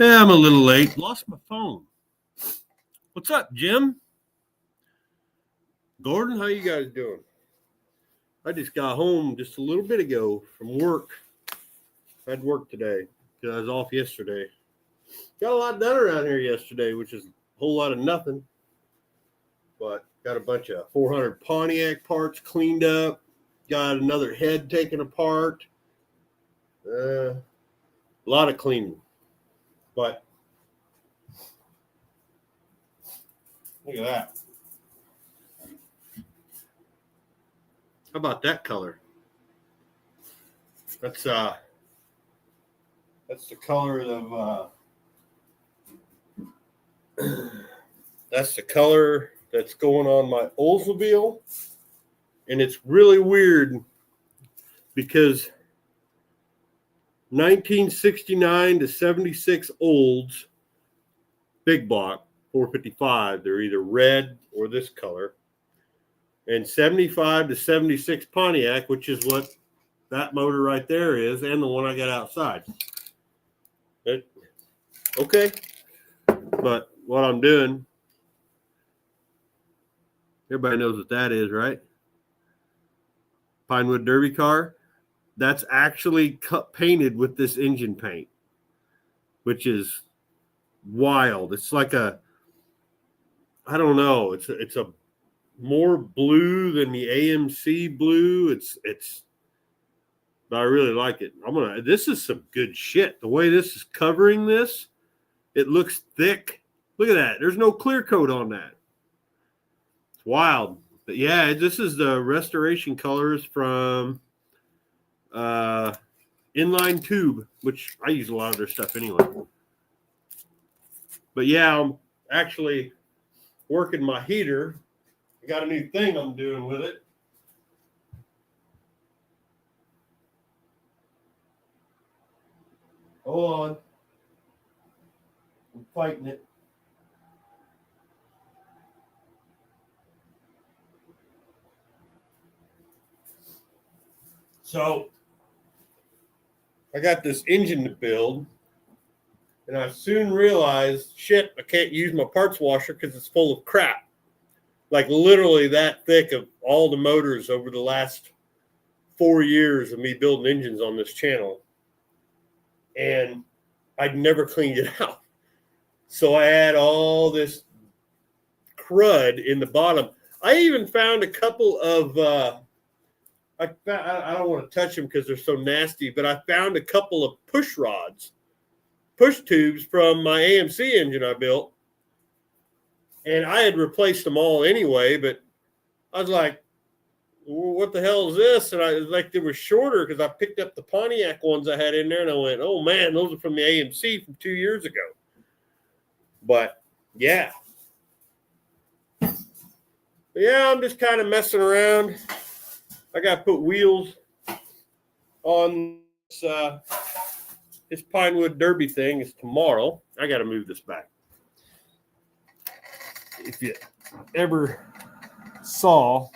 Yeah, I'm a little late. Lost my phone. What's up, Jim? Gordon, how you guys doing? I just got home just a little bit ago from work. I had work today because I was off yesterday. Got a lot done around here yesterday, which is a whole lot of nothing. But got a bunch of 400 Pontiac parts cleaned up. Got another head taken apart. A lot of cleaning. But look at that. How about that color? That's the color of that's the color that's going on my Oldsmobile. And it's really weird because 1969 to 76 Olds, big block, 455, they're either red or this color. And 75 to 76 Pontiac, which is what that motor right there is, and the one I got outside. Okay. But what I'm doing, everybody knows what that is, right? Pinewood Derby car. That's actually painted with this engine paint, which is wild. It's like I don't know. It's a more blue than the AMC blue. But I really like it. This is some good shit. The way this is covering this, it looks thick. Look at that. There's no clear coat on that. It's wild. But yeah, this is the restoration colors from Inline Tube, which I use a lot of their stuff anyway. But yeah, I'm actually working my heater. I got a new thing I'm doing with it. Hold on. I'm fighting it. So I got this engine to build, and I soon realized, shit, I can't use my parts washer because it's full of crap. Like literally that thick of all the motors over the last 4 years of me building engines on this channel. And I'd never cleaned it out. So I had all this crud in the bottom. I even found a couple of, I don't want to touch them because they're so nasty, but I found a couple of push tubes from my AMC engine I built. And I had replaced them all anyway, but I was like, what the hell is this? And I was like, they were shorter because I picked up the Pontiac ones I had in there, and I went, oh man, those are from the AMC from 2 years ago. But yeah. I'm just kind of messing around. I got to put wheels on this Pinewood Derby thing. Is tomorrow. I got to move this back. If you ever saw,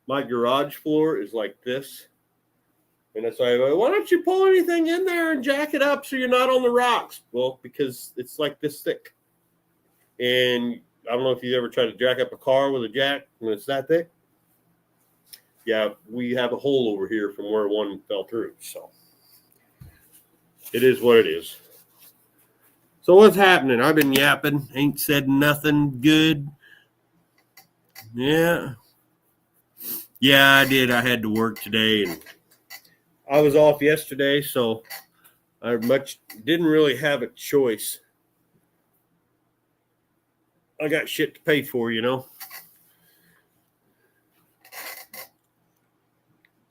my garage floor is like this. And it's like, why don't you pull anything in there and jack it up so you're not on the rocks? Well, because it's like this thick. And I don't know if you ever tried to jack up a car with a jack when it's that thick. Yeah, we have a hole over here from where one fell through. So it is what it is. So what's happening? I've been yapping. Ain't said nothing good. Yeah, I did. I had to work today, and I was off yesterday, so I didn't really have a choice. I got shit to pay for,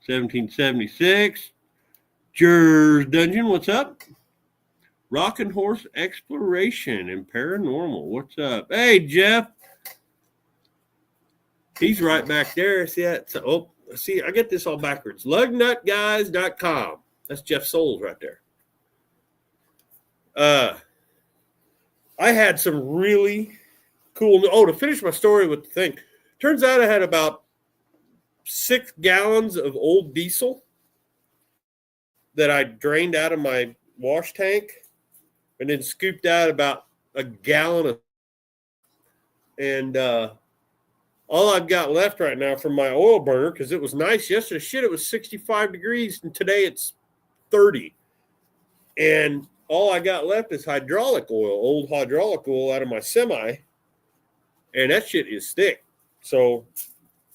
1776. Jur's Dungeon, what's up? Rockin' Horse Exploration and Paranormal, what's up? Hey, Jeff. He's right back there. See that? So, I get this all backwards. Lugnutguys.com. That's Jeff Souls right there. I had some really cool. To finish my story with the thing. Turns out I had about 6 gallons of old diesel that I drained out of my wash tank. and then scooped out about a gallon of, and all I've got left right now from my oil burner, because it was nice yesterday. Shit, it was 65 degrees, and today it's 30. And all I got left is hydraulic oil, old hydraulic oil out of my semi, and that shit is thick. So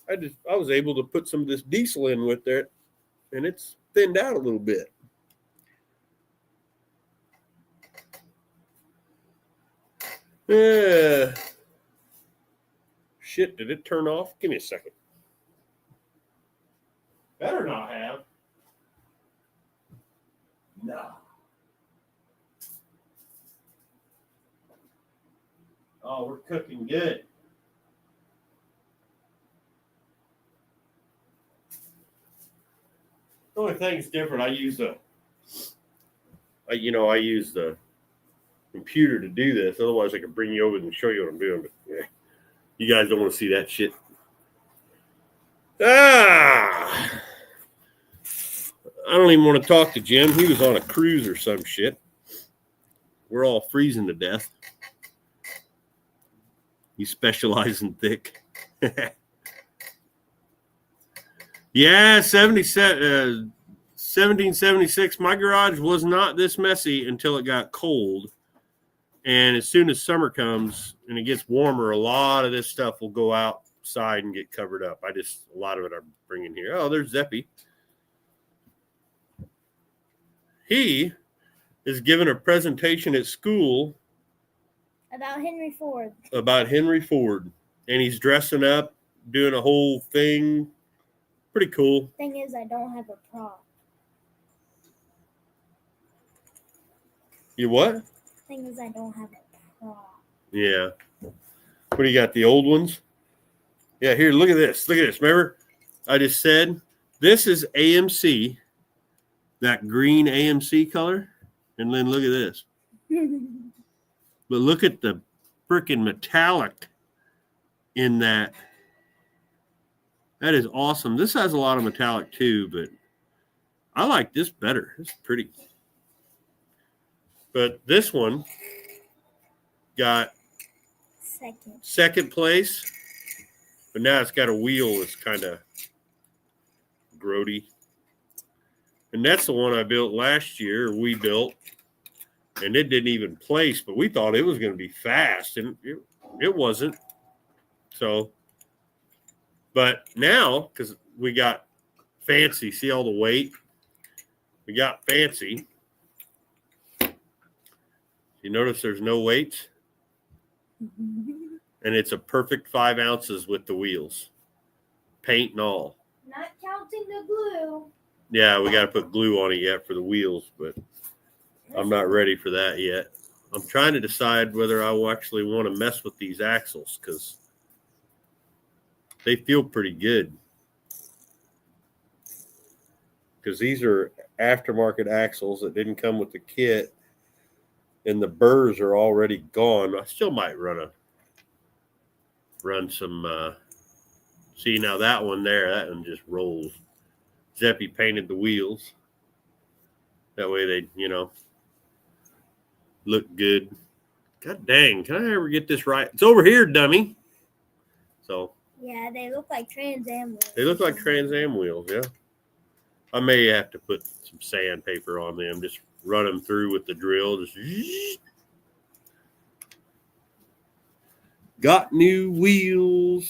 I was able to put some of this diesel in with it, and it's thinned out a little bit. Shit, did it turn off? Give me a second. Better not have. No. Oh, we're cooking good. The only thing that's different, I use the computer to do this. Otherwise, I could bring you over and show you what I'm doing. But yeah, you guys don't want to see that shit. I don't even want to talk to Jim. He was on a cruise or some shit. We're all freezing to death. You specialize in thick. Yeah, 1776. My garage was not this messy until it got cold. And as soon as summer comes and it gets warmer, a lot of this stuff will go outside and get covered up. A lot of it I'm bringing here. Oh, there's Zeppy. He is giving a presentation at school about Henry Ford. And he's dressing up, doing a whole thing. Pretty cool. Thing is, I don't have a prop. You what? Thing is, I don't have a prop. Yeah. What do you got? The old ones? Yeah, here, look at this. Remember, I just said this is AMC, that green AMC color. And then look at this. But look at the freaking metallic in that. That is awesome. This has a lot of metallic too, but I like this better. It's pretty. But this one got second place, but now it's got a wheel that's kind of grody. And that's the one I built last year, or we built, and it didn't even place, but we thought it was going to be fast, and it wasn't. So, but now, because we got fancy, see all the weight? We got fancy. You notice there's no weights? And it's a perfect 5 ounces with the wheels, paint and all. Not counting the glue. Yeah, we got to put glue on it yet for the wheels, but I'm not ready for that yet. I'm trying to decide whether I will actually want to mess with these axles because they feel pretty good. Because these are aftermarket axles that didn't come with the kit, and the burrs are already gone. I still might run some. See, now that one just rolls. Zeppy painted the wheels. That way they, look good. God dang, can I ever get this right? It's over here, dummy. So. Yeah, they look like Trans Am wheels. They look like Trans Am wheels, yeah. I may have to put some sandpaper on them. Just run them through with the drill. Just got new wheels.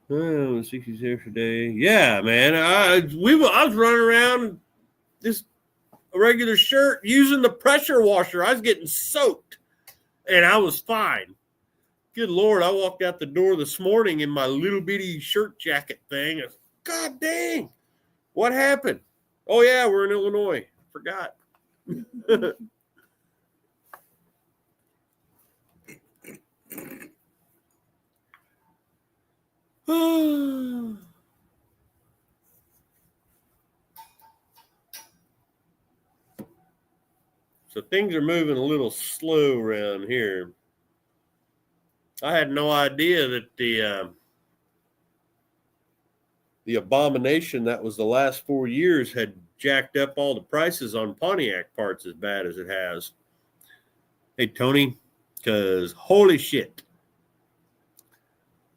Oh, 60 there today. Yeah, man. I was running around just a regular shirt using the pressure washer. I was getting soaked, and I was fine. Good Lord, I walked out the door this morning in my little bitty shirt jacket thing. God dang, what happened? Oh, yeah, we're in Illinois. Forgot. So things are moving a little slow around here. I had no idea that the abomination that was the last 4 years had jacked up all the prices on Pontiac parts as bad as it has. Hey, Tony, because holy shit.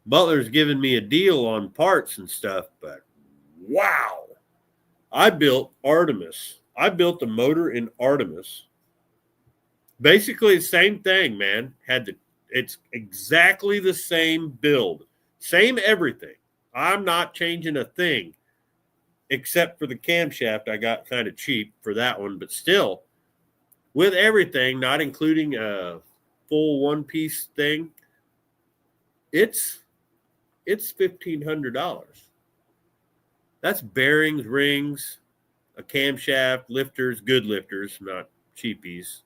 Butler's giving me a deal on parts and stuff, but wow. I built Artemis. I built the motor in Artemis. Basically the same thing, man. It's exactly the same build. Same everything. I'm not changing a thing except for the camshaft. I got kind of cheap for that one, but still, with everything, not including a full one-piece thing, it's $1,500. That's bearings, rings, a camshaft, lifters, good lifters, not cheapies.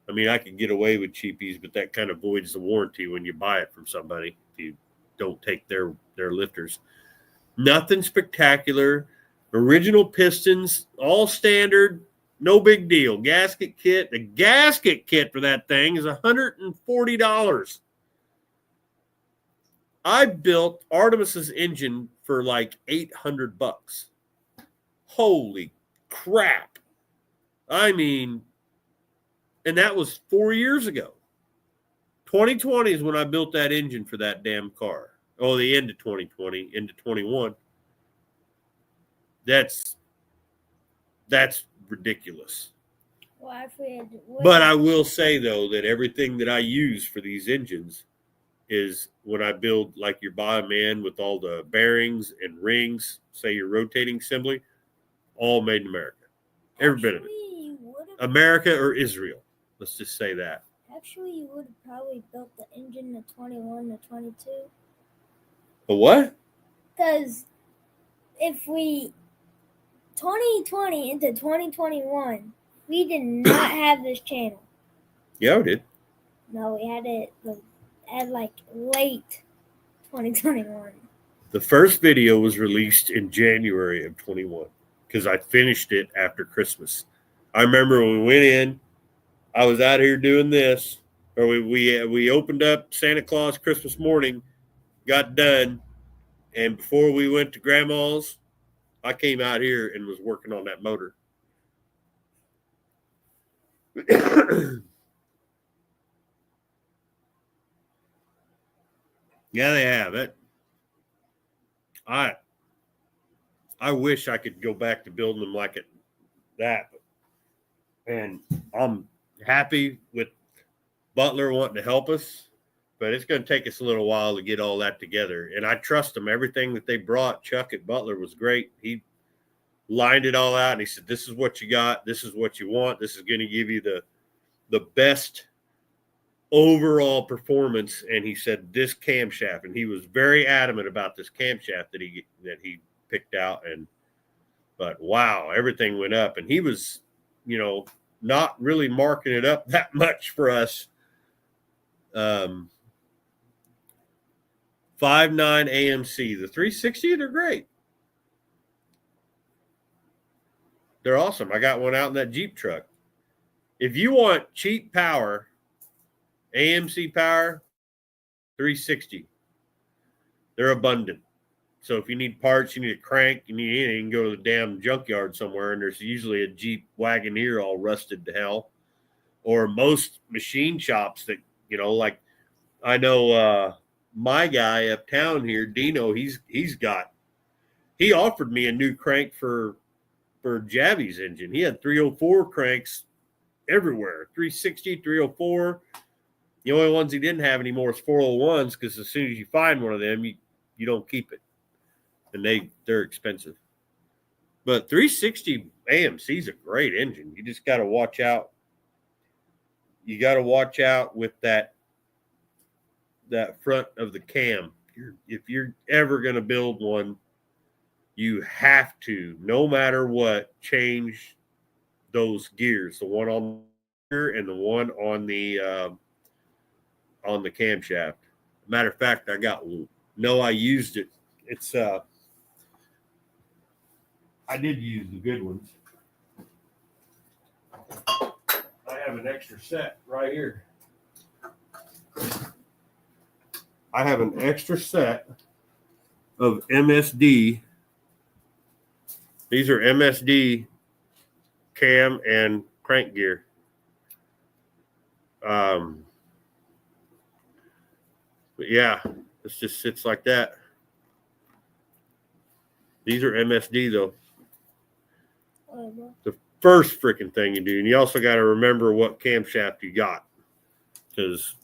I mean, I could get away with cheapies, but that kind of voids the warranty when you buy it from somebody if you don't take their lifters. Nothing spectacular. Original pistons, all standard, no big deal. Gasket kit. The gasket kit for that thing is $140. I built Artemis's engine for like $800. Holy crap. I mean, and that was 4 years ago. 2020 is when I built that engine for that damn car. Oh, the end of 2020, into 21. That's ridiculous. Well, if we had, But I will say, though, that everything that I use for these engines is when I build, like your bottom end with all the bearings and rings, say your rotating assembly, all made in America. Every bit of it. America or Israel. Let's just say that. Actually, you would have probably built the engine to 21 to 22. A what? Because if we 2020 into 2021, we did not have this channel. Yeah, we did. No, we had it at like late 2021. The first video was released in January of 21 because I finished it after Christmas. I remember when we went in, I was out here doing this, or we opened up Santa Claus Christmas morning, got done, and before we went to Grandma's, I came out here and was working on that motor. Yeah, they have it. I wish I could go back to building them like that. And I'm happy with Butler wanting to help us, but it's going to take us a little while to get all that together. And I trust them. Everything that they brought, Chuck at Butler, was great. He lined it all out, and he said, this is what you got. This is what you want. This is going to give you the best overall performance. And he said this camshaft, and he was very adamant about this camshaft that he picked out. But wow, everything went up, and he was, not really marking it up that much for us. 5.9 AMC, the 360, they're great. They're awesome. I got one out in that Jeep truck. If you want cheap power, AMC power, 360. They're abundant. So if you need parts, you need a crank, you need anything, you can go to the damn junkyard somewhere, and there's usually a Jeep Wagoneer all rusted to hell. Or most machine shops that, like I know my guy uptown here, Dino, he offered me a new crank for Javi's engine. He had 304 cranks everywhere, 360, 304. The only ones he didn't have anymore is 401s, because as soon as you find one of them, you don't keep it. And they're expensive. But 360 AMC is a great engine. You just got to watch out. You got to watch out with that front of the cam. If you're ever going to build one, you have to, no matter what, change those gears. The one on the and the one on the camshaft. Matter of fact, I used it. It's I did use the good ones. I have an extra set right here. I have an extra set of MSD. These are MSD cam and crank gear. But yeah, it just sits like that. These are MSD though. The first freaking thing you do, and you also got to remember what camshaft you got, because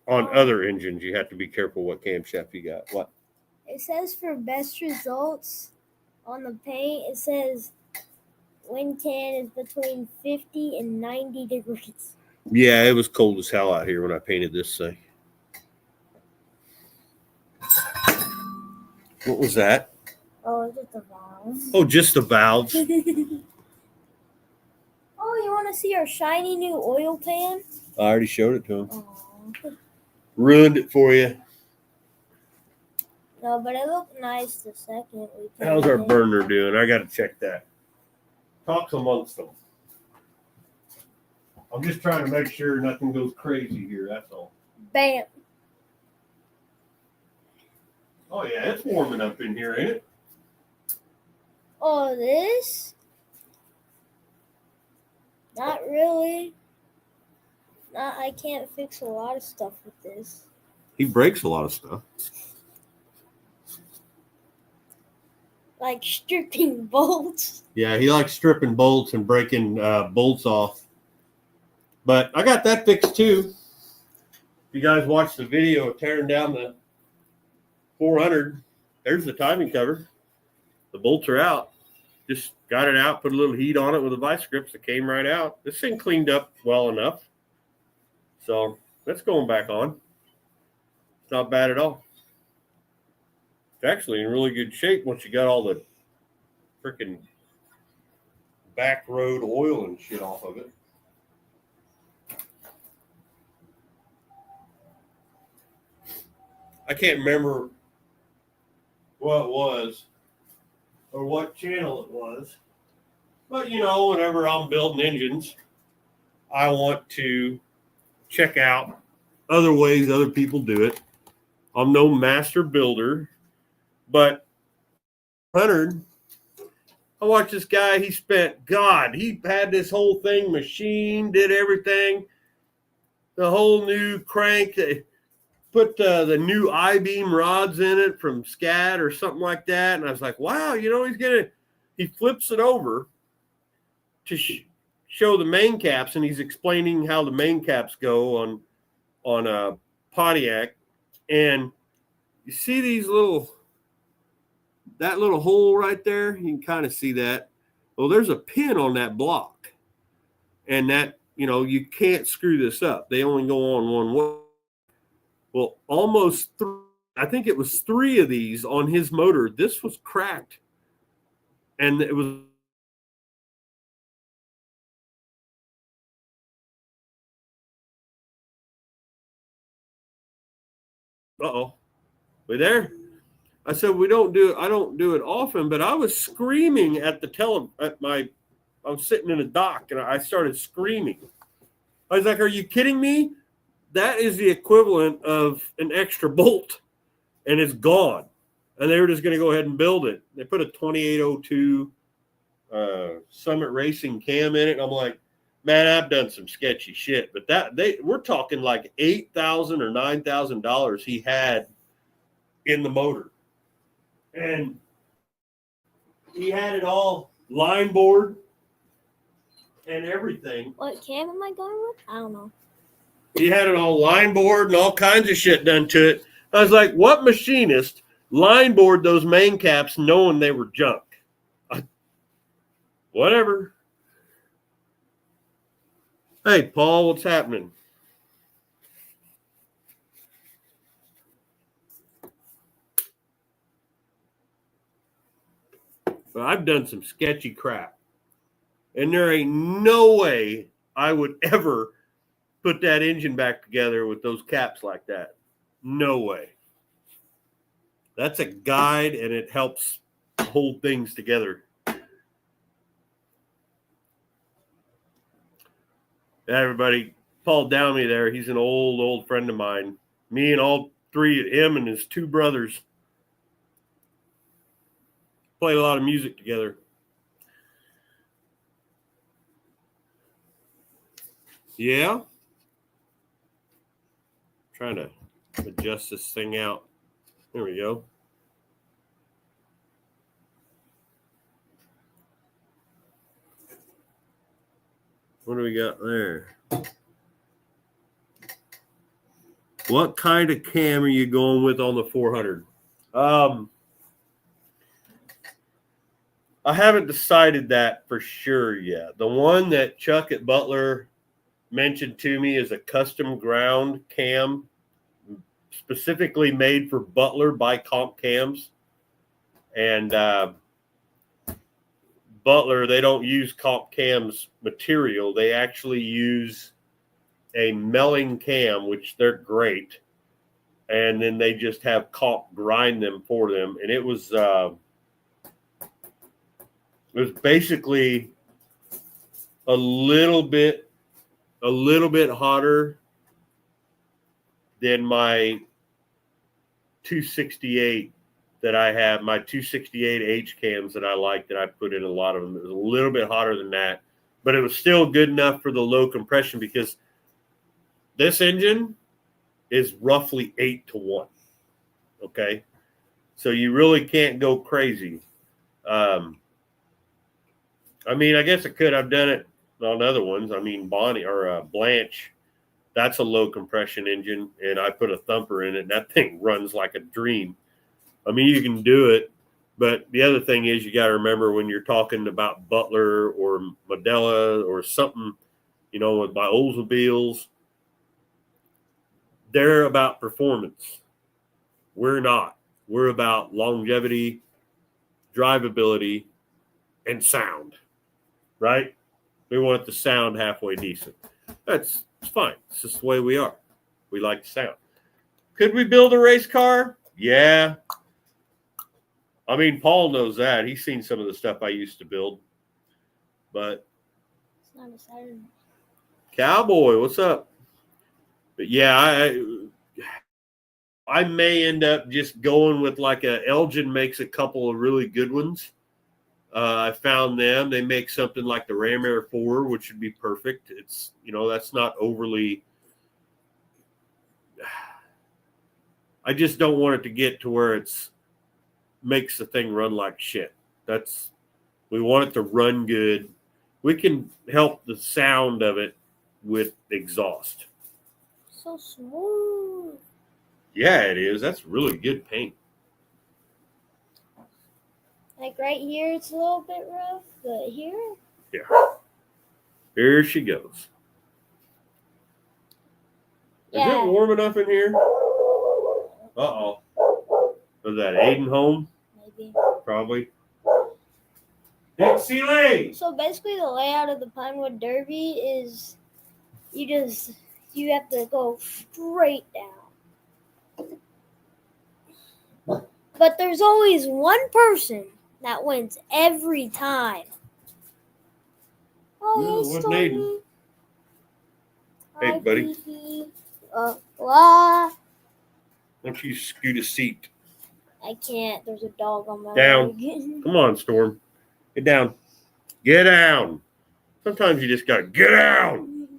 on other engines you have to be careful what camshaft you got. What? It says for best results on the paint, it says wind tan is between 50 and 90 degrees. Yeah, it was cold as hell out here when I painted this thing. What was that? Oh, it's just a valve. Oh, just the valves. Oh, you want to see our shiny new oil pan? I already showed it to him. Oh. Ruined it for you. No, but it looked nice the second we came How's our in. burner doing? I got to check that. Talks amongst them. I'm just trying to make sure nothing goes crazy here. That's all. Bam. Oh yeah, it's warming up in here, ain't it? Oh, this? Not really. I can't fix a lot of stuff with this. He breaks a lot of stuff. Like stripping bolts. Yeah, he likes stripping bolts and breaking bolts off. But I got that fixed too. If you guys watched the video of tearing down the 400, there's the timing cover. The bolts are out. Just got it out, put a little heat on it with a vice grips. It came right out. This thing cleaned up well enough. So that's going back on. It's not bad at all. It's actually in really good shape once you got all the freaking back road oil and shit off of it. I can't remember what it was or what channel it was. But, you know, whenever I'm building engines, I want to check out other ways other people do it. I'm no master builder, but 100, I watched this guy, he had this whole thing machined, did everything, the whole new crank, put the new I-beam rods in it from SCAD or something like that. And I was like, wow, you know, he flips it over to show the main caps, and he's explaining how the main caps go on a Pontiac. And you see that little hole right there, you can kind of see that. Well, there's a pin on that block, and that, you know, you can't screw this up. They only go on one way. Well, I think it was 3 of these on his motor. This was cracked, and it was we there? I said, I don't do it often, but I was screaming at I was sitting in a dock and I started screaming. I was like, are you kidding me? That is the equivalent of an extra bolt, and it's gone. And they were just going to go ahead and build it. They put a 2802 Summit Racing cam in it. And I'm like, man, I've done some sketchy shit, but we're talking like $8,000 or $9,000 he had in the motor. And he had it all line board and everything. What cam am I going with? I don't know. He had it all line board and all kinds of shit done to it. I was like, what machinist line board those main caps knowing they were junk? Whatever. Hey, Paul, what's happening? But I've done some sketchy crap. And there ain't no way I would ever put that engine back together with those caps like that. No way. That's a guide, and it helps hold things together. Everybody, Paul Downey there, he's an old friend of mine. Me and all 3, him and his 2 brothers, played a lot of music together. Yeah. Trying to adjust this thing out. There we go. What do we got there? What kind of cam are you going with on the 400? I haven't decided that for sure yet. The one that Chuck at Butler mentioned to me is a custom ground cam specifically made for Butler by Comp Cams. And Butler, they don't use Comp Cams material. They actually use a melling cam, which they're great. And then they just have Comp grind them for them. And it was basically a little bit hotter than my 268 that I have, my 268 H cams that I like, that I put in a lot of them. It was a little bit hotter than that, but it was still good enough for the low compression because this engine is roughly 8-1. Okay. So you really can't go crazy. I mean, I guess I could. I've done it on other ones. I mean, Bonnie or Blanche, that's a low compression engine, and I put a thumper in it, and that thing runs like a dream. I mean, you can do it, but the other thing is you got to remember when you're talking about Butler or Modella or something, you know, with my Oldsmobiles, they're about performance. We're not. We're about longevity, drivability, and sound, right? We want it to sound halfway decent. It's fine. It's just the way we are. We like the sound. Could we build a race car? Yeah. I mean, Paul knows that. He's seen some of the stuff I used to build. But It's not a Saturday. Cowboy, what's up? But yeah, I may end up just going with like Elgin makes a couple of really good ones. I found them. They make something like the Ram Air 4, which would be perfect. It's, you know, that's not overly. I just don't want it to get to where it's makes the thing run like shit. We want it to run good. We can help the sound of it with exhaust. So smooth. Yeah, it is. That's really good paint. Like right here, it's a little bit rough, but here. Yeah. Here she goes. Yeah. Is it warm enough in here? Uh-oh. Was that Aiden home? Maybe. Probably. Dixie Lee! So basically, the layout of the Pinewood Derby is you have to go straight down. But there's always one person that wins every time. Oh, Ooh, hey, what's Stormy. Aiden? Hi, Hey, buddy. Fifi. Why don't you scoot a seat? I can't. There's a dog on my Down. leg. Come on, Storm. Get down. Get down. Sometimes you just got to get down.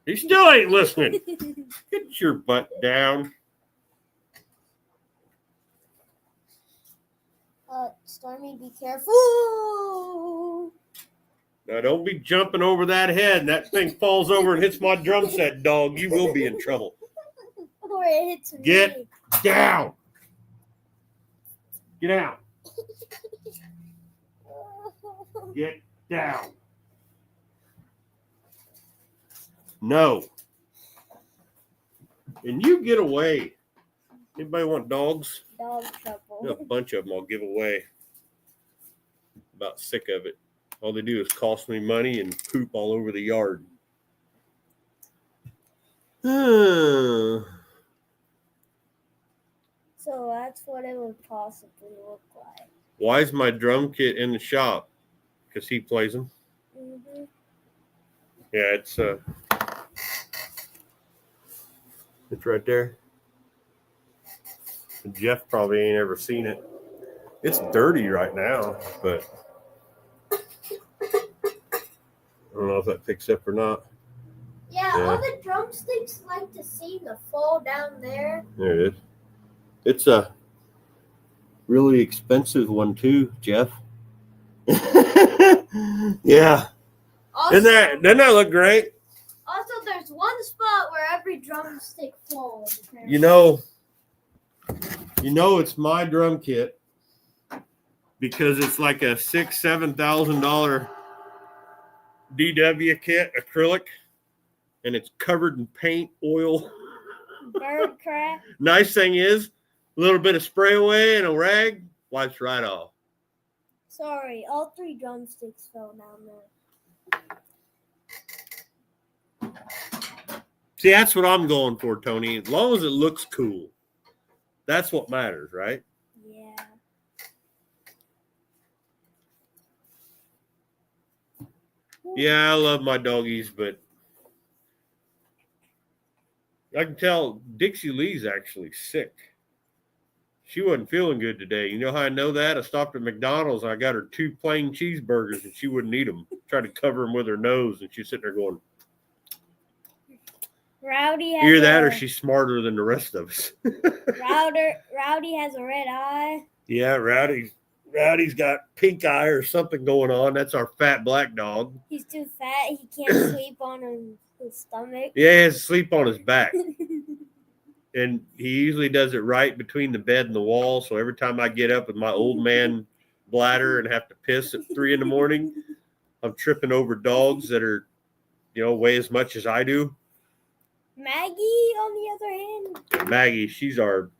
He still ain't listening. Get your butt down. Stormy, be careful. Now, don't be jumping over that head and that thing falls over and hits my drum set, dog. You will be in trouble. Or it hits me. Get down. Get out. Get down. No. And you get away. Anybody want dogs? Dog trouble. Got a bunch of them I'll give away. About sick of it. All they do is cost me money and poop all over the yard. So that's what it would possibly look like. Why is my drum kit in the shop? Because he plays them. Mm-hmm. Yeah, it's right there. Jeff probably ain't ever seen it. It's dirty right now, but I don't know if that picks up or not. Yeah, Yeah. all the drumsticks like to seem to fall down there. There it is. It's a really expensive one too, Jeff. Yeah. Also, Doesn't that look great? Also, there's one spot where every drumstick falls. Apparently. You know it's my drum kit because it's like a $7,000 DW kit, acrylic, and it's covered in paint, oil. Bird crap. Nice thing is, a little bit of spray away and a rag wipes right off. Sorry, all 3 drumsticks fell down there. See, that's what I'm going for, Tony. As long as it looks cool. That's what matters, right? Yeah. Yeah, I love my doggies, but I can tell Dixie Lee's actually sick. She wasn't feeling good today. You know how I know that? I stopped at McDonald's and I got her 2 plain cheeseburgers and she wouldn't eat them. Tried to cover them with her nose and she's sitting there going, Rowdy has either that or she's smarter than the rest of us. Rowdy has a red eye. Yeah, Rowdy's got pink eye or something going on. That's our fat black dog. He's too fat. He can't sleep on his stomach. Yeah, he has to sleep on his back. And he usually does it right between the bed and the wall. So every time I get up with my old man bladder and have to piss at 3 a.m, I'm tripping over dogs that are, weigh as much as I do. Maggie, on the other hand. Maggie, she's our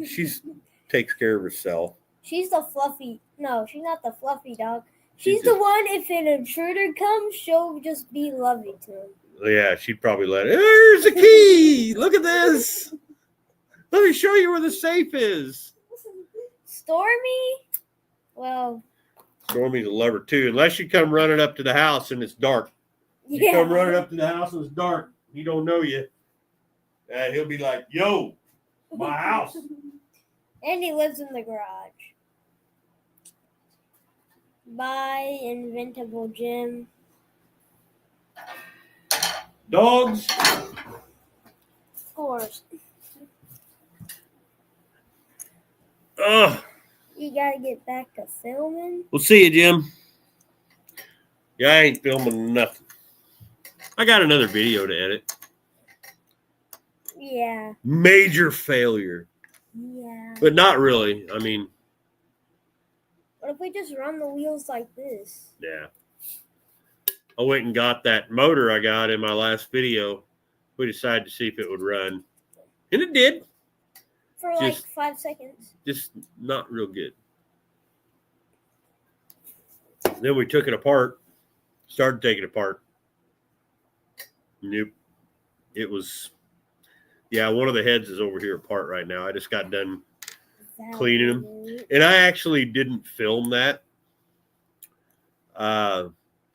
she's takes care of herself. She's the fluffy. No, she's not the fluffy dog. She's the one, if an intruder comes, she'll just be lovely to him. Yeah, she'd probably let it. There's a key. Look at this. Let me show you where the safe is. Stormy? Well. Stormy's a lover too, unless you come running up to the house and it's dark. You come running up to the house and it's dark. He don't know you. And he'll be like, yo, my house. And he lives in the garage. Bye, Inventable Jim. Dogs. Of course. Ugh. You gotta get back to filming. We'll see you, Jim. Yeah, I ain't filming nothing. I got another video to edit. Yeah. Major failure. Yeah. But not really. I mean. What if we just run the wheels like this? Yeah. I went and got that motor I got in my last video. We decided to see if it would run. And it did. For like 5 seconds. Just not real good. Then we took it apart. Started taking it apart. Nope. It was, one of the heads is over here apart right now. I just got done cleaning them. And I actually didn't film that.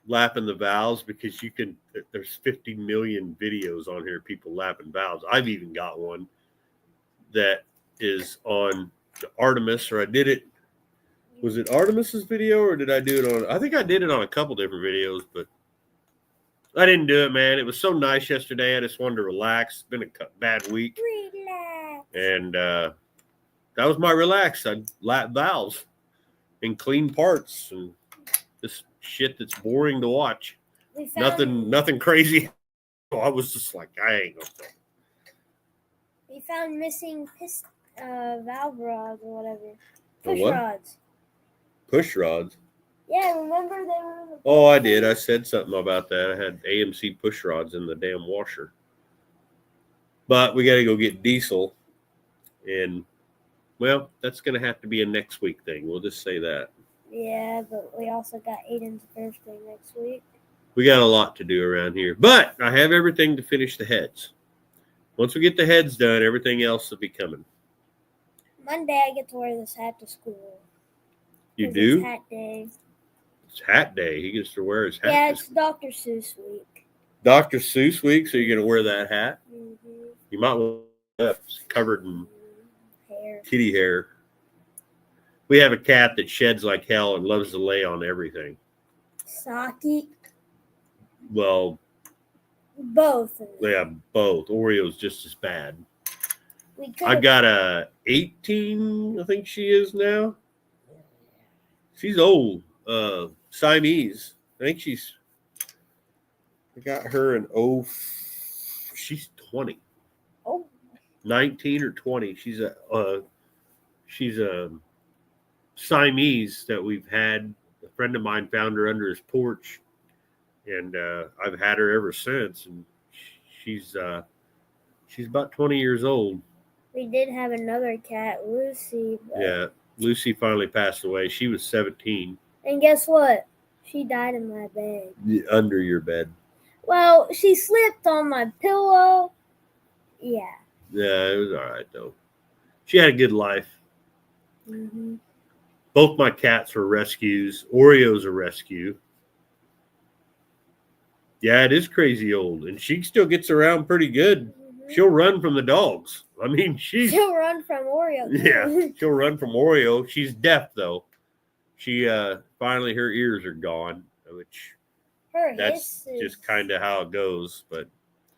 Lapping the valves, because there's 50 million videos on here, people lapping valves. I've even got one that is on the Artemis, or I did it. Was it Artemis's video, or did I do it on? I think I did it on a couple different videos, but I didn't do it, man. It was so nice yesterday. I just wanted to relax. It's been a bad week. Relax. And that was my relax. I'd lap valves and clean parts and this shit that's boring to watch. Nothing crazy. I was just like, I ain't gonna film. We found missing valve rods or whatever. Push rods. Push rods? Yeah, remember they were in the Oh, I did. I said something about that. I had AMC push rods in the damn washer. But we got to go get diesel. And, well, that's going to have to be a next week thing. We'll just say that. Yeah, but we also got Aiden's birthday next week. We got a lot to do around here. But I have everything to finish the heads. Once we get the heads done, everything else will be coming. Monday I get to wear this hat to school. You do? It's hat day. It's hat day. He gets to wear his hat. Yeah, it's Dr. Seuss week. Dr. Seuss week, so you're going to wear that hat? Mm-hmm. You might want it covered in hair. Kitty hair. We have a cat that sheds like hell and loves to lay on everything. Saki. Well, Both of them. yeah, both. Oreo's just as bad. We I've could. got a 18, I think she is now. She's old. Siamese. I think I got her in she's 20. Oh, 19 or 20. She's a Siamese that we've had. A friend of mine found her under his porch, and I've had her ever since. And she's she's about 20 years old. we did have another cat, Lucy. But... Yeah, Lucy finally passed away. She was 17. And guess what? She died in my bed. Under your bed. Well, she slipped on my pillow. Yeah. Yeah, it was all right though. She had a good life. Mm-hmm. Both my cats were rescues. Oreo's a rescue. Yeah, it is crazy old, and she still gets around pretty good. Mm-hmm. She'll run from the dogs. I mean, she'll run from Oreo. Yeah, she'll run from Oreo. She's deaf though. She finally her ears are gone, which that's just kind of how it goes. But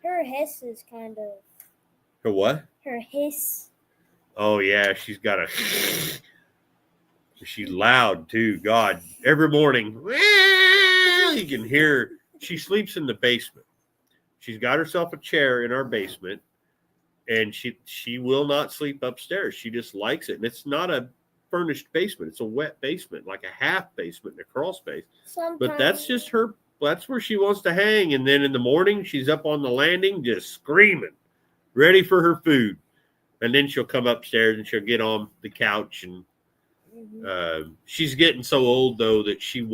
her hiss is kind of. Her what? Her hiss. Oh yeah, she's got a. She's loud too. God, every morning you can hear her. She sleeps in the basement. She's got herself a chair in our basement, and she will not sleep upstairs. She just likes it, and it's not a furnished basement. It's a wet basement, like a half basement in a crawl space. Sometimes. But that's just her. That's where she wants to hang. And then in the morning, she's up on the landing just screaming, ready for her food. And then she'll come upstairs and she'll get on the couch. And she's getting so old though that she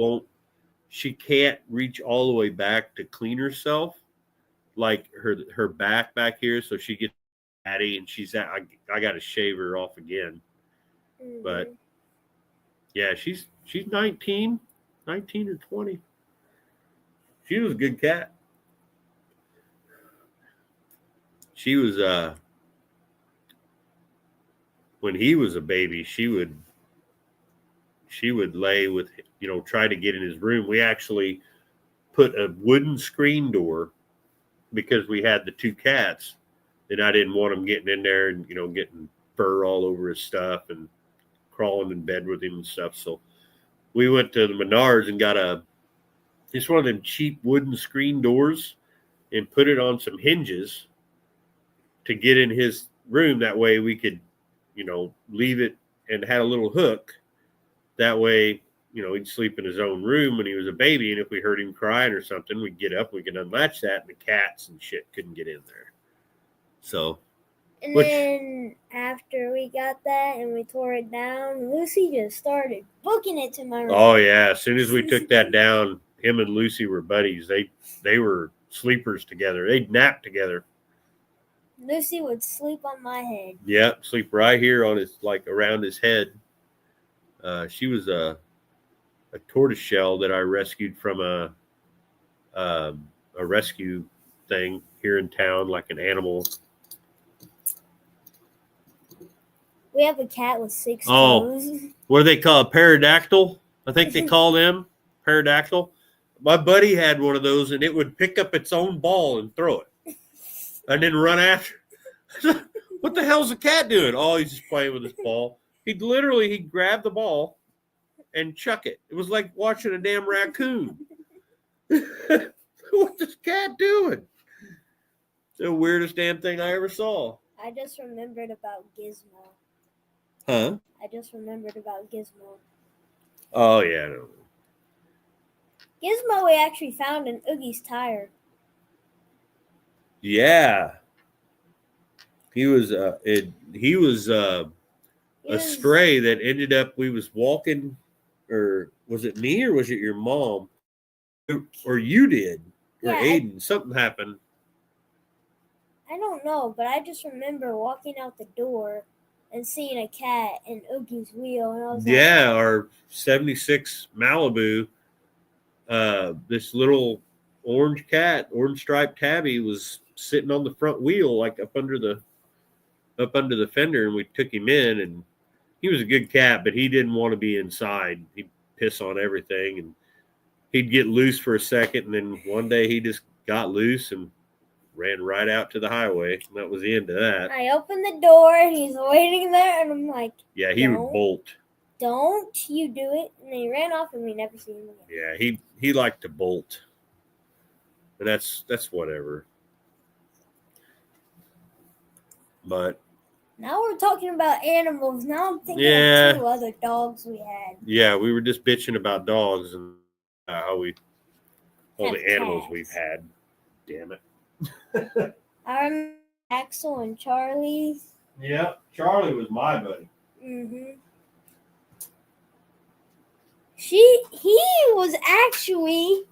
can't reach all the way back to clean herself, like her back here. So she gets fatty, and I got to shave her off again. Mm-hmm. But yeah, she's 19 or 20. She was a good cat. She was when he was a baby, she would lay with, try to get in his room. We actually put a wooden screen door because we had the two cats, and I didn't want them getting in there and getting fur all over his stuff and crawling in bed with him and stuff. So we went to the Menards and got just one of them cheap wooden screen doors and put it on some hinges to get in his room. That way we could, leave it, and had a little hook. That way, he'd sleep in his own room when he was a baby. And if we heard him crying or something, we'd get up, we could unlatch that, and the cats and shit couldn't get in there. So. And then after we got that and we tore it down, Lucy just started booking it to my room. Oh yeah, as soon as we took that down, him and Lucy were buddies. They were sleepers together. They'd nap together. Lucy would sleep on my head. Yep, sleep right here on his, around his head. She was a tortoise shell that I rescued from a rescue thing here in town, like an animal. We have a cat with 6 toes. What do they call a pterodactyl? I think they call them pterodactyl. My buddy had one of those, and it would pick up its own ball and throw it, and then run after. What the hell's the cat doing? Oh, he's just playing with his ball. He'd grab the ball and chuck it. It was like watching a damn raccoon. What's this cat doing? The weirdest damn thing I ever saw. I just remembered about Gizmo. Huh? I just remembered about Gizmo. Oh, yeah. No. Gizmo we actually found in Oogie's tire. Yeah. He was a stray that ended up, we was walking, or was it me or was it your mom? Or you did. Or Aiden. Something happened. I don't know, but I just remember walking out the door and seeing a cat in Oogie's wheel. And I was our 76 Malibu, this little orange striped tabby was sitting on the front wheel, like up under the fender, and we took him in, and he was a good cat, but he didn't want to be inside. He'd piss on everything, and he'd get loose for a second, and then one day he just got loose and ran right out to the highway. And that was the end of that. I opened the door and he's waiting there, and I'm like, Yeah, he would bolt. Don't you do it. And then he ran off and we never seen him again. Yeah, he liked to bolt. And that's whatever. But now we're talking about animals. Now I'm thinking of 2 other dogs we had. Yeah, we were just bitching about dogs and all the animals cats. we've had. Damn it. I remember Axel and Charlie. Yeah, Charlie was my buddy. Mm-hmm. He was actually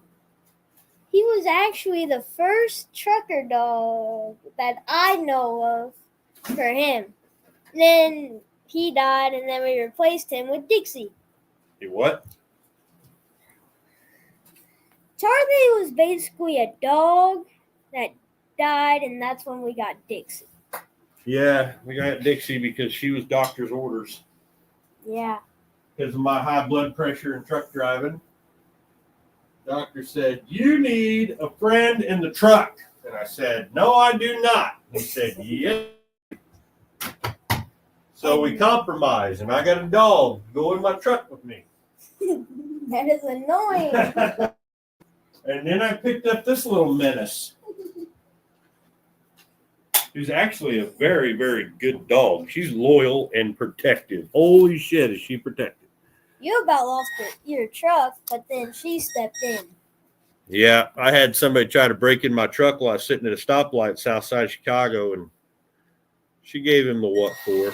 the first trucker dog that I know of for him. Then he died, and then we replaced him with Dixie. He what? Charlie was basically a dog that died, and that's when we got Dixie. Yeah, we got Dixie because she was doctor's orders. Yeah. Because of my high blood pressure and truck driving. Doctor said, "You need a friend in the truck." And I said, "No, I do not." He said, "Yeah." So we compromised, and I got a dog to go in my truck with me. That is annoying. And then I picked up this little menace, who's actually a very, very good dog. She's loyal and protective. Holy shit, is she protective. You about lost your truck, but then she stepped in. Yeah, I had somebody try to break in my truck while I was sitting at a stoplight south side of Chicago, and she gave him the what for.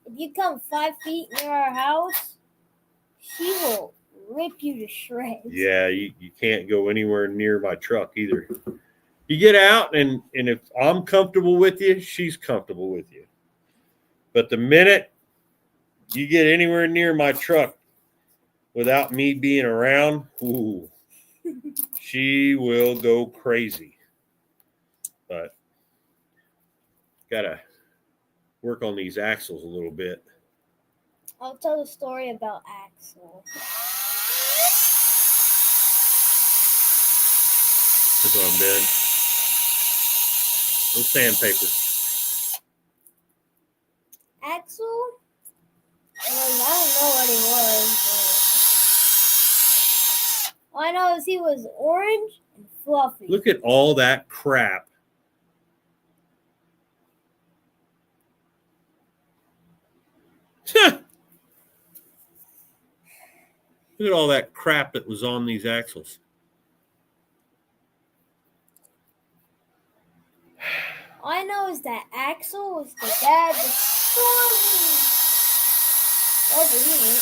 If you come 5 feet near our house, she will rip you to shreds. Yeah, you can't go anywhere near my truck either. You get out, and if I'm comfortable with you, she's comfortable with you. But the minute you get anywhere near my truck without me being around, ooh, she will go crazy. But gotta work on these axles a little bit. I'll tell the story about Axel. That's what I'm doing. No sandpaper. Axel? I don't know what he was, but all I know is he was orange and fluffy. Look at all that crap. Look at all that crap that was on these axles. All I know is that Axel was the dad that over here.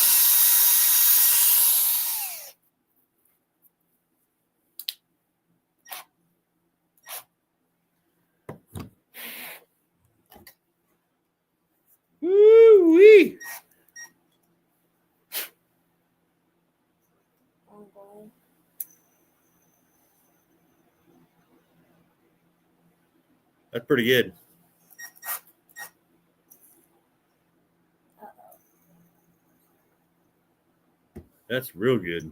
Woo-wee. That's pretty good. That's real good.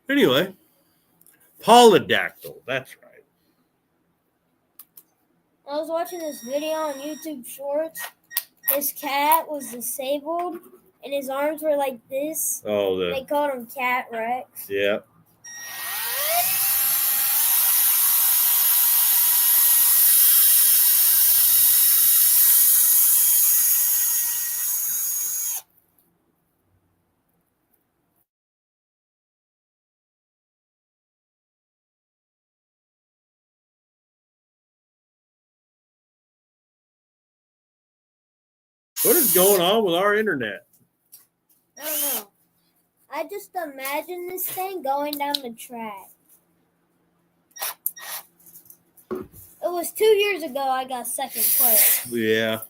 Anyway, polydactyl. That's right. I was watching this video on YouTube Shorts. His cat was disabled, and his arms were like this. Oh, They called him Cat Rex. Yeah. What is going on with our internet? I don't know. I just imagine this thing going down the track. It was 2 years ago I got second place. Yeah.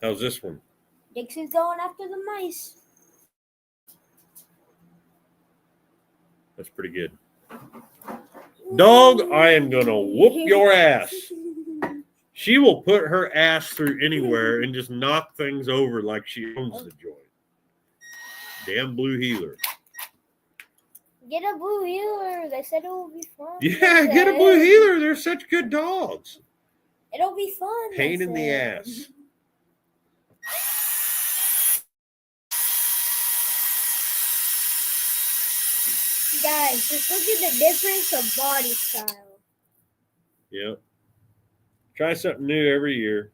How's this one? Dixie's going after the mice. That's pretty good. Dog, I am going to whoop your ass. She will put her ass through anywhere and just knock things over like she owns the joint. Damn blue heeler. Get a blue heeler. They said it will be fun. Yeah, get a blue heeler. They're such good dogs. It'll be fun. Pain in the ass. Guys, just look at the difference of body style. Yep. Try something new every year.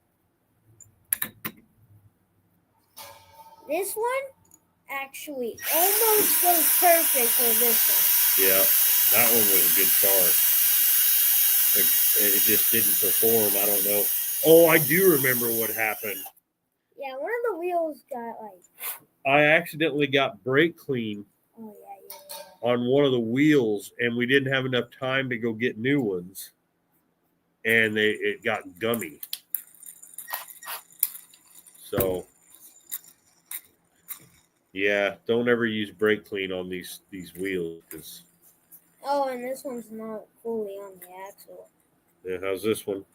This one actually almost goes perfect for this one. Yeah, that one was a good car. It just didn't perform. I don't know. Oh, I do remember what happened. Yeah, one of the wheels got I accidentally got brake clean Oh yeah. on one of the wheels, and we didn't have enough time to go get new ones, and it got gummy. So, yeah, don't ever use brake clean on these wheels. 'Cause, Oh, and this one's not fully on the axle. yeah, how's this one?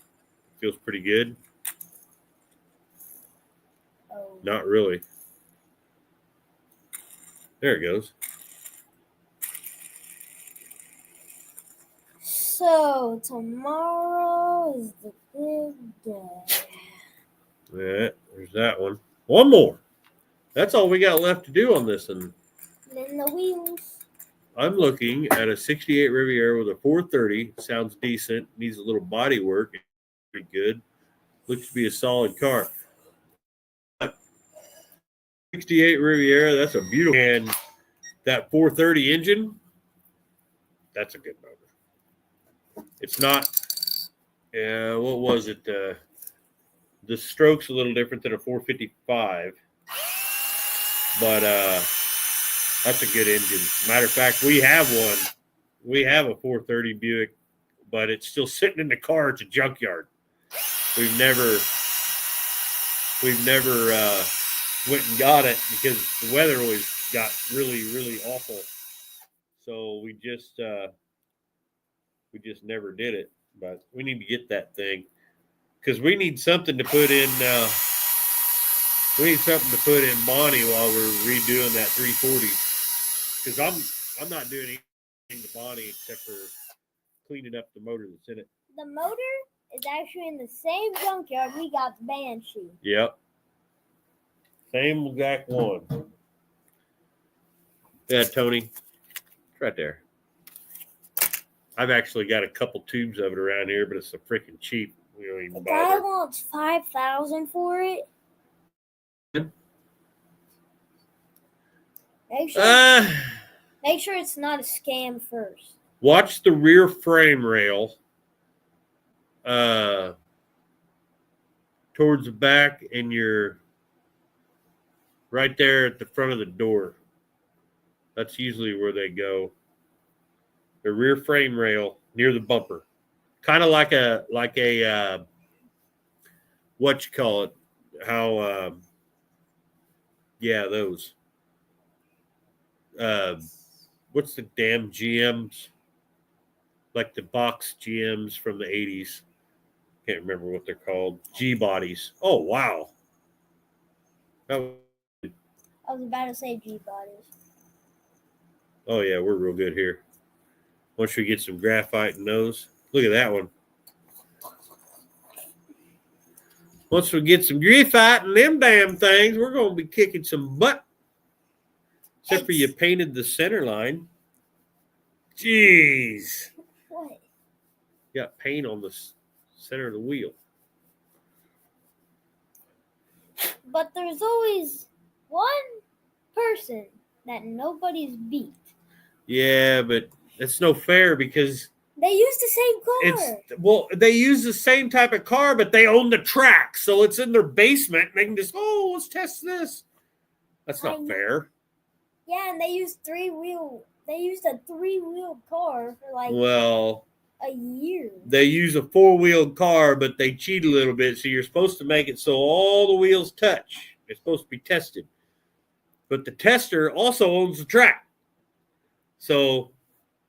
Feels pretty good. Oh. Not really. There it goes. So tomorrow is the big day. Yeah, there's that one. One more. That's all we got left to do on this. And And then the wheels. I'm looking at a 68 Riviera with a 430. Sounds decent. Needs a little body work. Pretty good. Looks to be a solid car. 68 Riviera, that's a beautiful. And that 430 engine, that's a good motor. It's not, what was it? The stroke's a little different than a 455. But that's a good engine. Matter of fact, we have one. We have a 430 Buick, but it's still sitting in the car. It's a junkyard. We've never went and got it because the weather always got really, really awful. So we just never did it. But we need to get that thing because we need something to put in. We need something to put in Bonnie while we're redoing that 340. Because I'm not doing anything to Bonnie except for cleaning up the motor that's in it. The motor is actually in the same junkyard we got the Banshee. Yep. Same exact one. Yeah, Tony. It's right there. I've actually got a couple tubes of it around here, but it's so freaking cheap. We don't even The guy bother. wants $5,000 for it. Make sure it's not a scam first. Watch the rear frame rail towards the back, and you're right there at the front of the door. That's usually where they go. The rear frame rail near the bumper, kind of like a what you call it? How? Those. What's the damn GMs? Like the box GMs from the 80s. Can't remember what they're called. G bodies. Oh wow. I was about to say G bodies. Oh yeah, we're real good here. Once we get some graphite in those, look at that one. Once we get some graphite in them damn things, we're gonna be kicking some butt. Except for you painted the center line. Jeez. What? You got paint on the center of the wheel. But there's always one person that nobody's beat. Yeah, but it's no fair because they use the same car. They use the same type of car, but they own the track, so it's in their basement. And they can just, let's test this. That's not fair. Yeah, and they used a 3-wheel car for a year. They use a 4-wheeled car, but they cheat a little bit. So you're supposed to make it so all the wheels touch. It's supposed to be tested. But the tester also owns the track. So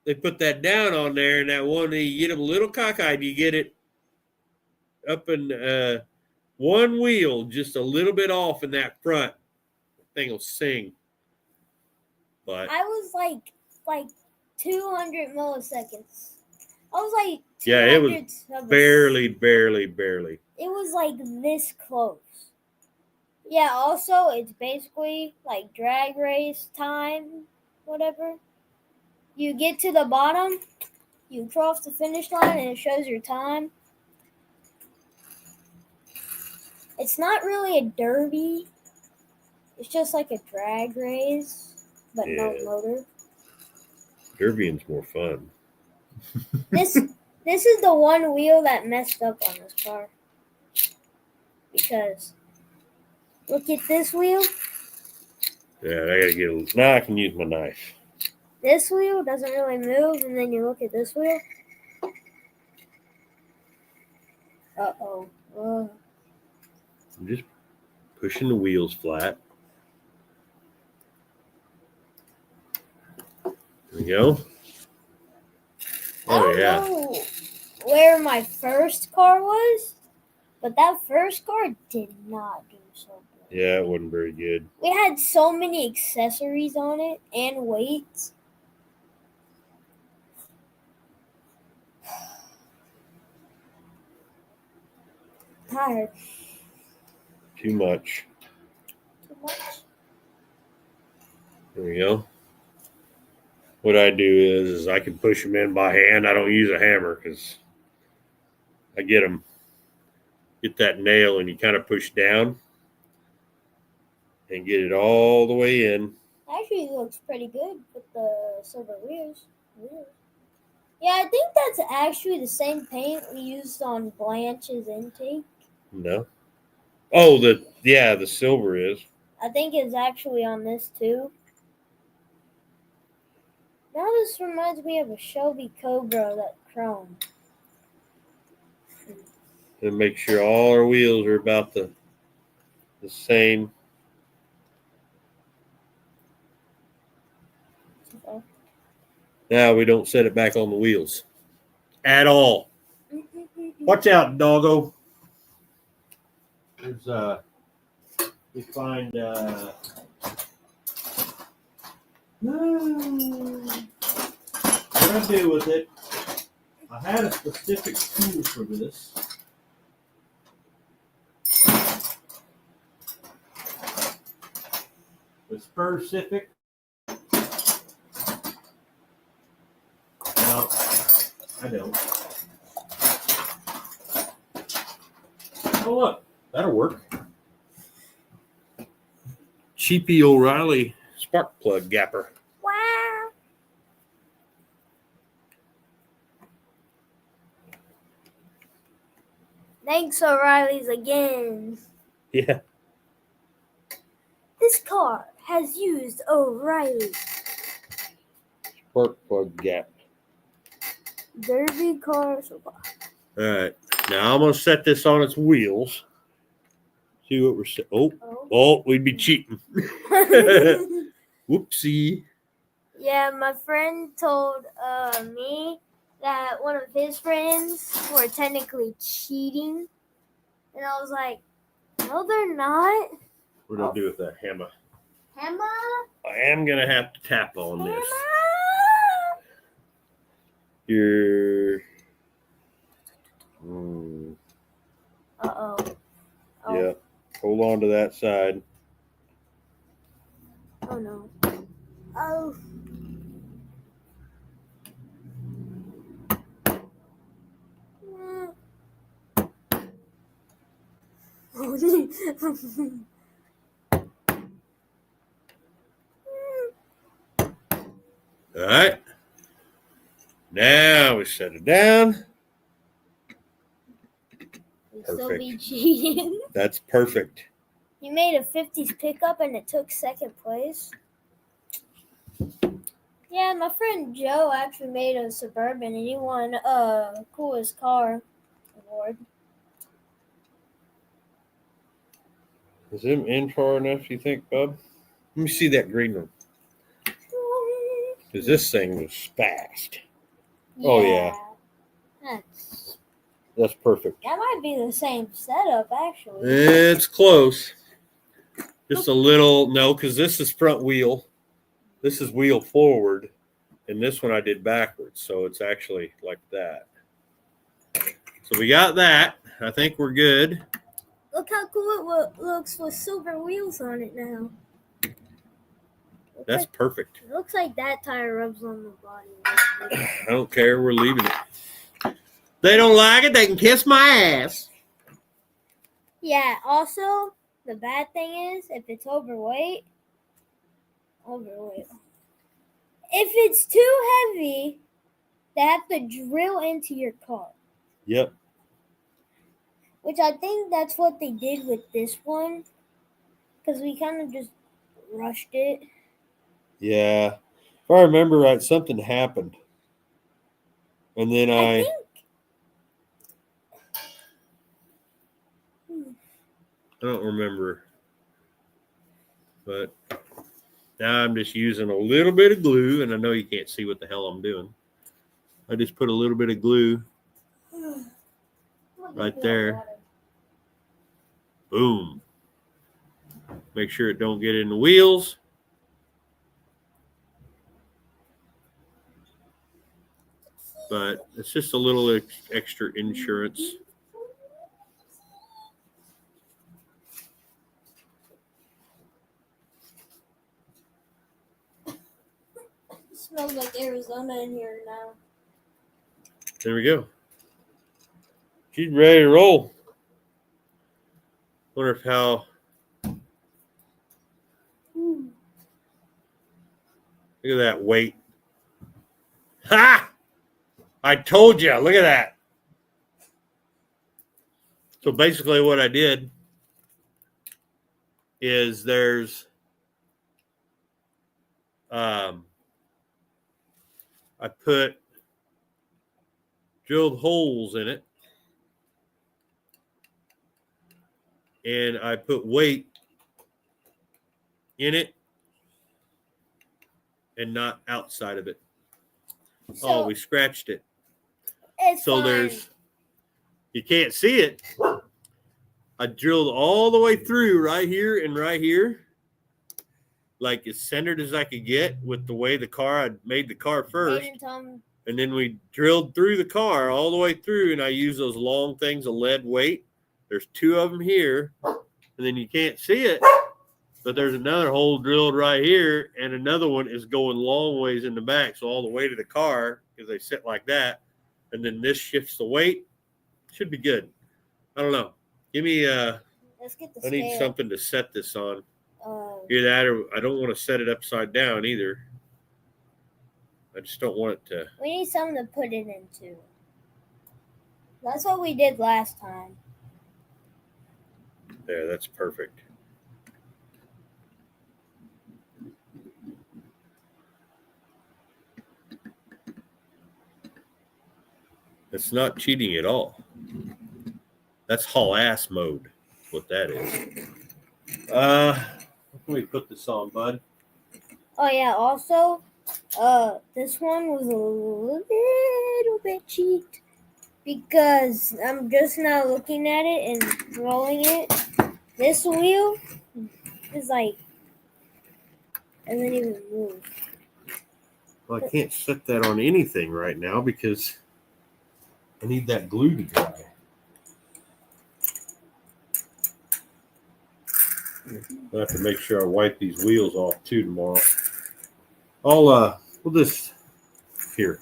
they put that down on there, and that one, you get them a little cockeyed, you get it. up in one wheel, just a little bit off in that front, thing will sing. But I was like 200 milliseconds. I was like 200 yeah, it was barely. It was like this close. Yeah, also it's basically like drag race time, whatever. You get to the bottom, you cross the finish line, and it shows your time. It's not really a derby. It's just like a drag race, but no Yeah. motor. Derbying's more fun. This is the one wheel that messed up on this car. Because look at this wheel. Yeah, I gotta get. Now I can use my knife. This wheel doesn't really move, and then you look at this wheel. Uh-oh. I'm just pushing the wheels flat. There we go. I don't know where my first car was, but that first car did not do so good. Yeah, it wasn't very good. We had so many accessories on it and weights. Tired. Too much. Too much. There we go. What I do is I can push them in by hand. I don't use a hammer because I get that nail and you kind of push down and get it all the way in. Actually, it looks pretty good with the silver wheels. Yeah, I think that's actually the same paint we used on Blanche's intake. No. Oh, the silver is. I think it's actually on this too. Now this reminds me of a Shelby Cobra, that chrome. And make sure all our wheels are about the same. Now we don't set it back on the wheels at all. Watch out, doggo. There's we find what I do with it. I had a specific tool for this. The specific. No, I don't. Oh look, that'll work. Cheapy O'Reilly spark plug gapper. Wow. Thanks, O'Reilly's again. Yeah. This car has used O'Reilly. Spark plug gap. Derby car supply. All right. Now I'm gonna set this on its wheels. See what we're saying. Oh, we'd be cheating. Whoopsie. Yeah, my friend told me that one of his friends were technically cheating. And I was like, no, they're not. What do I do with that hammer? Hammer? I am going to have to tap on Hammer? this. Here. Uh-oh. Oh. Yeah. Hold on to that side. Oh, no. Oh. All right. Now we set it down. Still be cheating. That's perfect. He made a 50s pickup and it took second place. Yeah, my friend Joe actually made a Suburban and he won coolest car award. Is it in far enough, you think, bub? Let me see that green one. Because this thing was fast. Oh, yeah. That's perfect. That might be the same setup, actually. It's close. Just a little, no, because this is front wheel. This is wheel forward. And this one I did backwards. So it's actually like that. So we got that. I think we're good. Look how cool it looks with silver wheels on it now. That's perfect. It looks like that tire rubs on the body. I don't care. We're leaving it. They don't like it. They can kiss my ass. Yeah, also, the bad thing is, if it's overweight. If it's too heavy, they have to drill into your car. Yep. Which I think that's what they did with this one. Because we kind of just rushed it. Yeah. If I remember right, something happened. And then I don't remember. But now I'm just using a little bit of glue, and I know you can't see what the hell I'm doing. I just put a little bit of glue right there. Boom. Make sure it don't get in the wheels. But it's just a little extra insurance. It smells like Arizona in here now. There we go. She's ready to roll. Wonder if how. Look at that weight. Ha! I told you. Look at that. So basically what I did is there's I drilled holes in it, and I put weight in it and not outside of it. So, we scratched it. So fine. You can't see it. I drilled all the way through right here and right here, like as centered as I could get with the way I made the car first. And then we drilled through the car all the way through, and I used those long things of lead weight. There's 2 of them here, and then you can't see it, but there's another hole drilled right here, and another one is going long ways in the back, so all the way to the car, because they sit like that, and then this shifts the weight. Should be good. I don't know. Give me Let's get the I need scale. something to set this on. Either that, or I don't want to set it upside down either. I just don't want it to. We need something to put it into. That's what we did last time. There, that's perfect. It's not cheating at all. That's haul ass mode. What that is. Let me put this on, bud. Oh yeah, also, this one was a little bit cheat because I'm just now looking at it and rolling it. This wheel is like, doesn't even move. Well, I can't set that on anything right now because I need that glue to dry. I have to make sure I wipe these wheels off too tomorrow. We'll just here.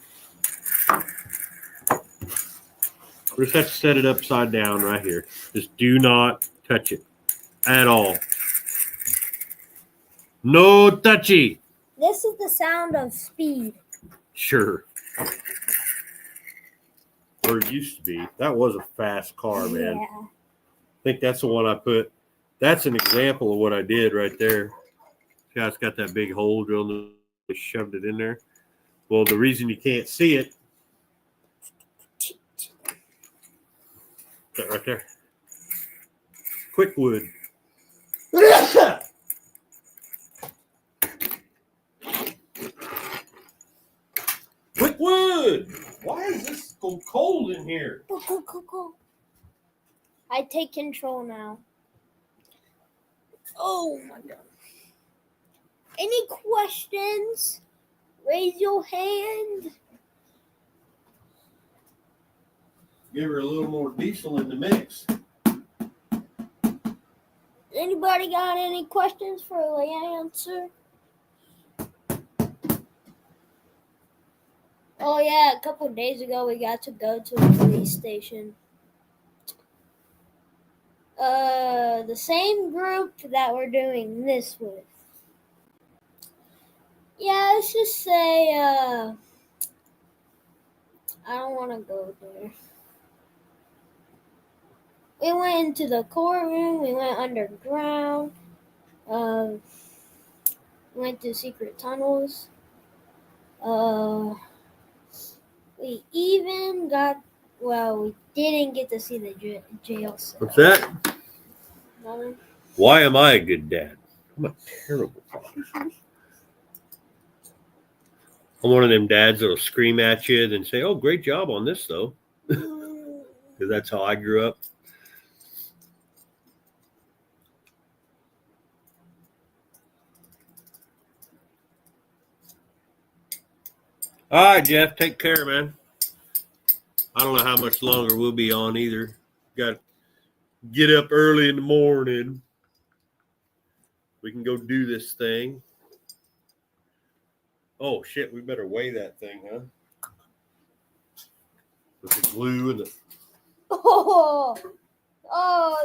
We'll just have to set it upside down right here. Just do not touch it at all. No touchy. This is the sound of speed. Sure. Or it used to be. That was a fast car, man. Yeah. I think that's the one I put. That's an example of what I did right there. See how it's got that big hole drilled and I shoved it in there? Well, the reason you can't see it, that right there. Quick wood. Quick wood. Why is this cold in here. Go. I take control now. Oh my god. Any questions? Raise your hand. Give her a little more diesel in the mix. Anybody got any questions for the answer? Oh yeah, a couple of days ago we got to go to a police station. The same group that we're doing this with. Yeah, let's just say, I don't want to go there. We went into the courtroom, we went underground, went to secret tunnels, we even got, well, we didn't get to see the jail cell. What's that? Nothing. Why am I a good dad? I'm a terrible father. I'm one of them dads that'll scream at you and say, "Oh, great job on this, though." Because that's how I grew up. All right, Jeff, take care, man. I don't know how much longer we'll be on either. Got to get up early in the morning. We can go do this thing. Oh, shit, we better weigh that thing, huh? With the glue and the... Oh,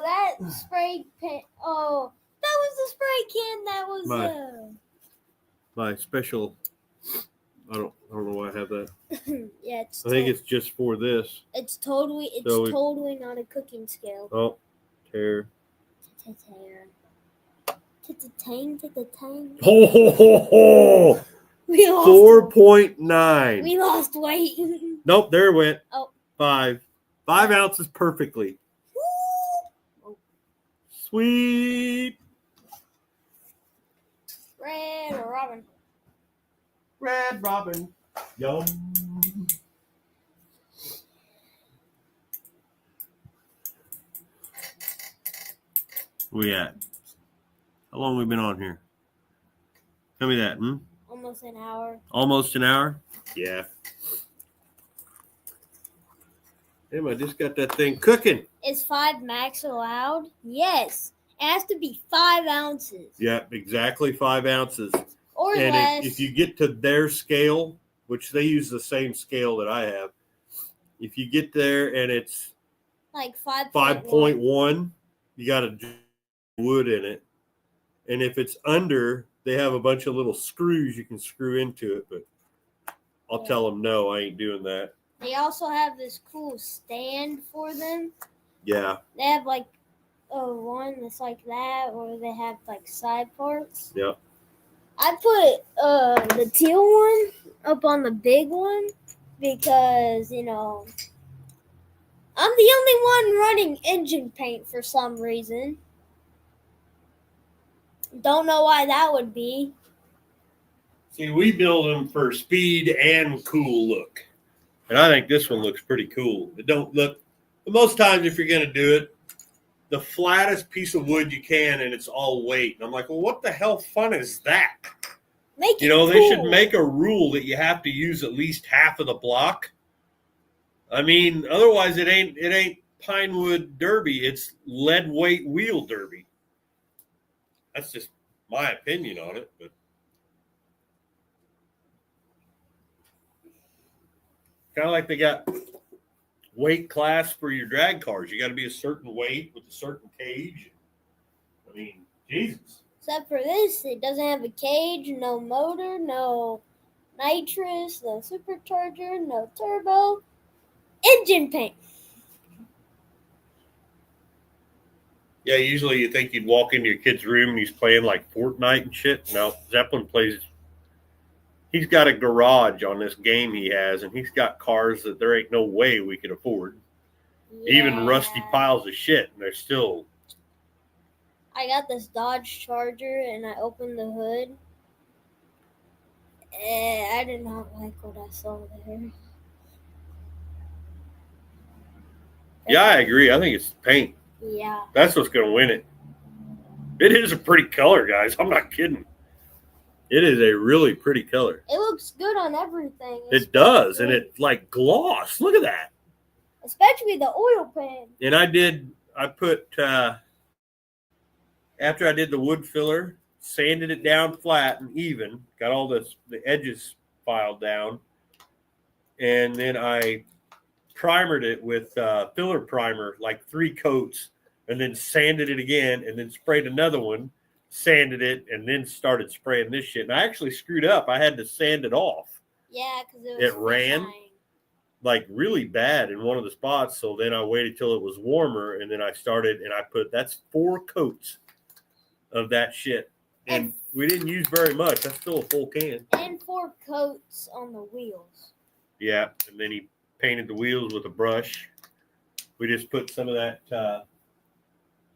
that spray can. Oh, that was the spray can. That was my special... I don't know why I have that. Yeah, I think it's just for this. It's totally not a cooking scale. Oh, tear. Tang. Ho, ho, ho, ho. We lost 4.9. We lost weight. Nope, there it went. Oh. 5 ounces perfectly. Woo. Sweet. Red Robin. Yum. Where we at? How long have we been on here? Tell me that. Almost an hour. Almost an hour? Yeah. Damn, I just got that thing cooking. Is 5 max allowed? Yes. It has to be 5 ounces. Yeah, exactly 5 ounces. Or and less. If you get to their scale, which they use the same scale that I have, if you get there and it's like 5.1, you got to wood in it. And if it's under, they have a bunch of little screws you can screw into it, but I'll tell them no, I ain't doing that. They also have this cool stand for them. Yeah. They have like one that's like that, or they have like side parts. Yeah. I put the teal one up on the big one because, I'm the only one running engine paint for some reason. Don't know why that would be. See, we build them for speed and cool look. And I think this one looks pretty cool. It don't look, but most times if you're going to do it, the flattest piece of wood you can, and it's all weight. And I'm like, well, what the hell fun is that? Make it cool. They should make a rule that you have to use at least half of the block. I mean, otherwise it ain't Pinewood Derby. It's lead weight wheel derby. That's just my opinion on it, but kind of like they got weight class for your drag cars. You got to be a certain weight with a certain cage. I mean, Jesus. Except for this, it doesn't have a cage, no motor, no nitrous, no supercharger, no turbo, engine paint. Yeah, usually you think you'd walk into your kid's room and he's playing like Fortnite and shit. No, Zeppelin plays. He's got a garage on this game he has, and he's got cars that there ain't no way we could afford. Yeah. Even rusty piles of shit, and they're still. I got this Dodge Charger, and I opened the hood. I did not like what I saw there. Yeah, I agree. I think it's the paint. Yeah. That's what's going to win it. It is a pretty color, guys. I'm not kidding. It is a really pretty color. It looks good on everything. It does, and it's like gloss. Look at that. Especially the oil paint. And I put, after I did the wood filler, sanded it down flat and even, got all the edges filed down, and then I primered it with filler primer, like 3 coats, and then sanded it again, and then sprayed another one, sanded it, and then started spraying this shit. And I actually screwed up. I had to sand it off. Yeah, because it ran like really bad in one of the spots. So then I waited till it was warmer, and then I started, and I put, that's 4 coats of that shit. And we didn't use very much. That's still a full can. And 4 coats on the wheels. Yeah, and then he painted the wheels with a brush. We just put some of that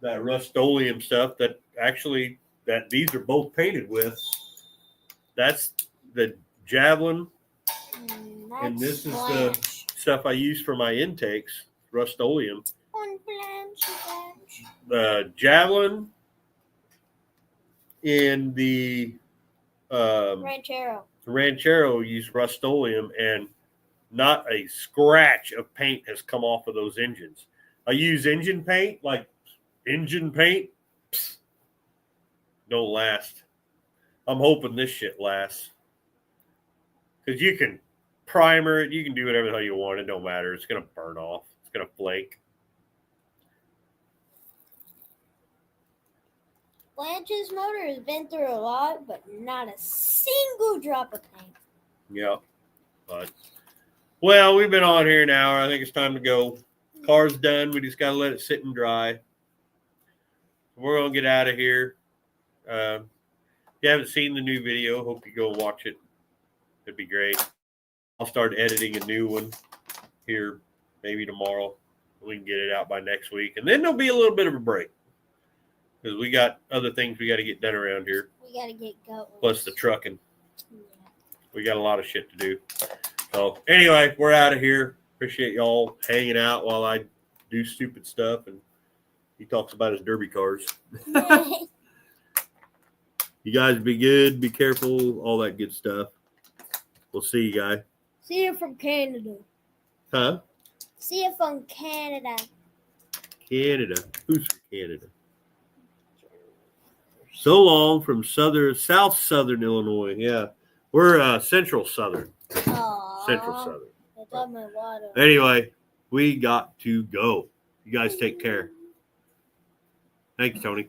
that Rust-Oleum stuff that actually that these are both painted with. That's the Javelin, and this is the stuff I use for my intakes. Rust-Oleum. The Javelin and the Ranchero use Rust-Oleum, and not a scratch of paint has come off of those engines. I use engine paint, like engine paint. Psst, don't last. I'm hoping this shit lasts. Because you can primer it, you can do whatever the hell you want. It don't matter. It's going to burn off. It's going to flake. Blanche's motor has been through a lot, but not a single drop of paint. Yeah. But, well, we've been on here an hour. I think it's time to go. Car's done. We just got to let it sit and dry. We're going to get out of here. If you haven't seen the new video, hope you go watch it. It'd be great. I'll start editing a new one here maybe tomorrow. We can get it out by next week. And then there'll be a little bit of a break, because we got other things we got to get done around here. We got to get going. Plus the trucking. Yeah. We got a lot of shit to do. So anyway, we're out of here. Appreciate y'all hanging out while I do stupid stuff, and he talks about his derby cars. You guys be good, be careful, all that good stuff. We'll see you guys. See you from Canada. Huh? See you from Canada. Canada. Who's from Canada? So long from South Southern Illinois. Yeah. We're Central Southern. Aww. Central Southern. That's all my water. Anyway, we got to go. You guys take care. Thank you, Tony.